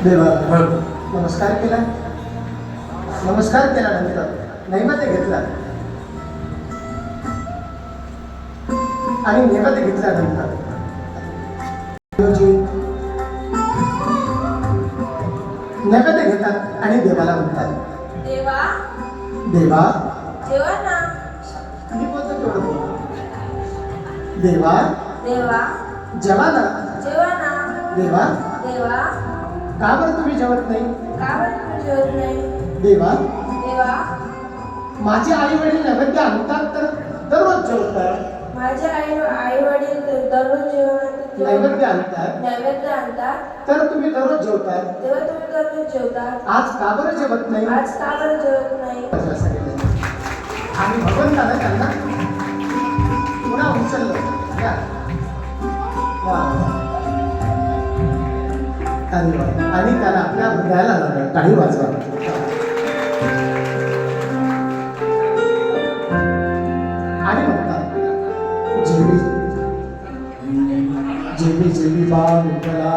देवा नमस्कार केला, नमस्कार केल्यानंतर नैवेद्य घेतला आणि नैवेद्य घेतल्यानंतर नैवेद्य घेतात आणि देवाला म्हणतात, देवा देवा जेवा ना. मी बोलतो तेवढं बोल. देवा देवा जेवा ना. जेवा ना. देवा देवा का बरं तुम्ही जेवत नाही? का बरं तुम्ही जेवत नाही? देवा देवा माझे आई वडील नैवेद्य आणतात तर दररोज जेवतात. माझे आई वडील दररोज नैवेद्य आणतात नैवेद्य आणतात तर तुम्ही दररोज जेवतात. तेव्हा तुम्ही दररोज जेवतात. आज का बरं जेवत नाही? आज का बरं जेवत नाही? आणि भगवंतानं त्यांना पुन्हा उचललं. या. वा. अरे वा. आणि त्याला आपल्या हृदयाला लावलं. टाळी वाजवा. आणि म्हणतात, जेवी जेवी जेवी बा विठ्ठला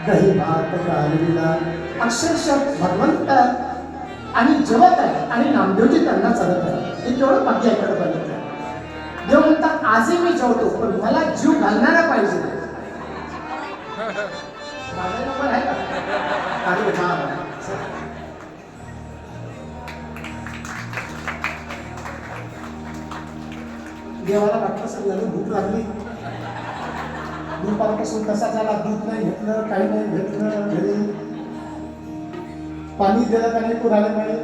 दही भात घालविला. अक्षरशः भगवंत आणि जेवत आहे आणि नामदेवजी त्यांना चालत आहे. हे केवढं भाग्याकडे बनत आहे. देव म्हणतात, आजही मी जेवतो पण मला जीव घालणारा पाहिजे. माझा नंबर आहे का? अरे हा. देवाला वाटलं सगळ्यांना भूक लागली. दुपारपासून कसा झाला, दूध नाही घेतलं, काही नाही घेतलं, घरी पाणी दिलं का नाही पुराले नाही.